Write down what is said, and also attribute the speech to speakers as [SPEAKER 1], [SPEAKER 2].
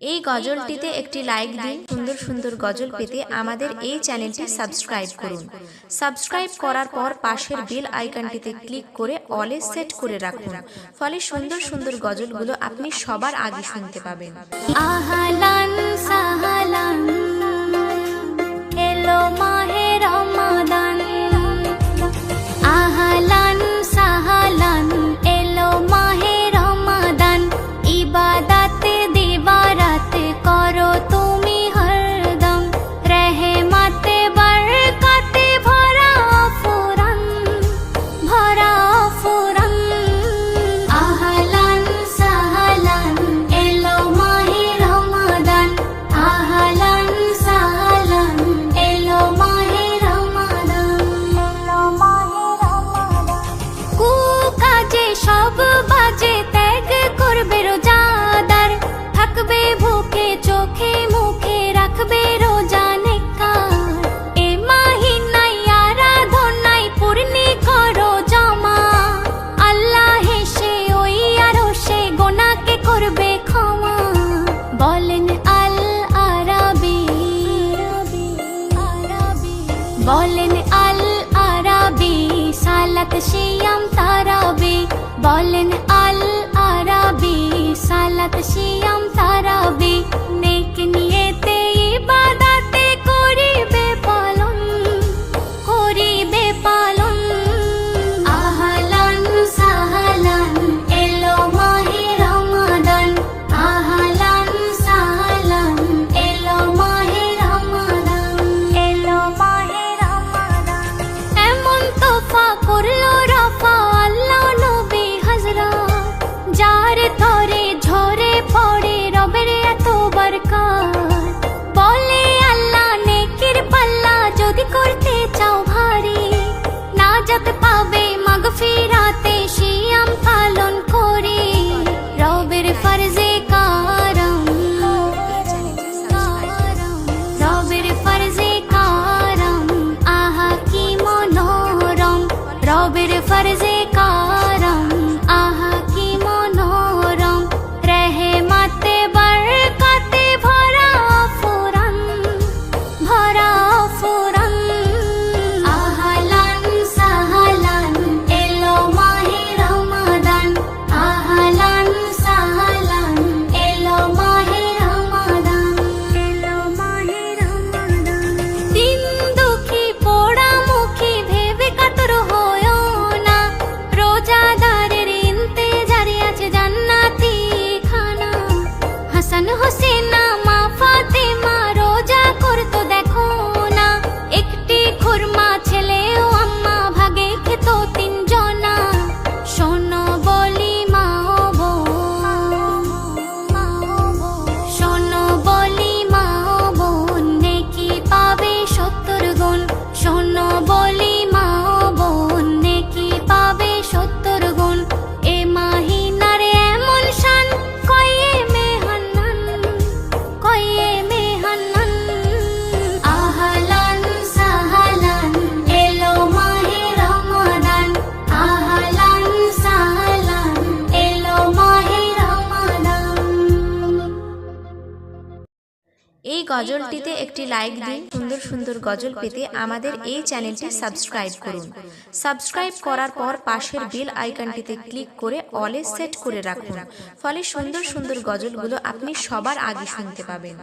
[SPEAKER 1] এই গজলটিতে একটি লাইক দিন। সুন্দর সুন্দর গজল পেতে আমাদের এই চ্যানেলটি সাবস্ক্রাইব করুন। সাবস্ক্রাইব করার পর পাশের বেল আইকনটিতে ক্লিক করে অলে সেট করে রাখুন, ফলে সুন্দর সুন্দর গজলগুলো আপনি সবার আগে শুনতে পাবেন।
[SPEAKER 2] আহলান সাহলান এলো মাহে রমাদান, আহলান সাহলান এলো মাহে রমাদান, ইবাদতে দিবারাত করো তুমি হরদম, রহমতে বরকতে ভরা ফুরান, ভরা ফুরান। আহলান সাহলান এলো মাহে রমাদান, আহলান সাহলান এলো মাহে রমাদান, এলো মাহে রমাদান। কুকাজে সব বাজে ত্যাগ করবে রোজাদার, থাকবে ভুকে চোখে মুখে রাখবে রোজা নেককার। এ মাহিনায় আরাধনায় পূর্ণি করো জমা, আল্লাহ হেসে ওই আরশে গোনাকে করবে ক্ষমা। বলেন আল আরাবি, বলেন আল আরাবি সালাত সিয়াম তারাবি, বলেন আল আরাবি সালাত সিয়াম তারাবি। নেক নিয়েতে ইবাদতে করিবে পালন, করিবে পালন। আহলান সাহলান এলো মাহে রমাদান, আহলান সাহলান এলো মাহে রমাদান, এলো মাহে রমাদান। এমন তোফা করলো রফা আল্লাহ নবী হযরত, যার তরে ঝরে পড়ে রবের এত বরকত। বলে আল্লাহ নেকির পাল্লা যদি করতে চাও ভারী, নাজাত পাবে মাগফিরাতে সিয়াম পালন করে। রবের ফরজে কারম, রবের ফরজে কারম, আহা কি মনোরম, রবের ফরজে কারম, আহা কি মনোরম। রহমতে বরকতে ভরা ফুরান, ভরা ফুরান। আহলান সাহলান এলো মাহে রমাদান, আহলান সাহলান এলো মাহে রমাদান, এলো মাহে রমাদান। দিন দুঃখী পোড়া মুখী ভেবে কাতর হয়ো না, রোজাদারের ইন্তেজারে আছে জান্নাতি খানা। হাসান হোসেনা মা ফাতেমা রোজা করতো দেখো না, একটি খুরমা ছেলে ও আম্মা ভাগে খেত তিনজনা। শোনো বলি মা ও বোন, শোনো বলি মা ও বোন, নেকি পাবে 70 গুণ। শোনো বলি মা ও বোন, নেকি পাবে 70 গুণ। এ মাহিনার এমন শান কয়ে মেহান্নান, কয়ে মেহান্নান। আহলান সাহলান এলো মাহে রমাদান, আহলান সাহলান এলো মাহে রমাদান।
[SPEAKER 1] এই গজলটিতে একটি লাইক দিন। সুন্দর সুন্দর গজল পেতে আমাদের এই চ্যানেলটি সাবস্ক্রাইব করুন। সাবস্ক্রাইব করার পর পাশের বেল আইকনটিতে ক্লিক করে অলে সেট করে রাখুন, ফলে সুন্দর সুন্দর গজলগুলো আপনি সবার আগে শুনতে পাবেন।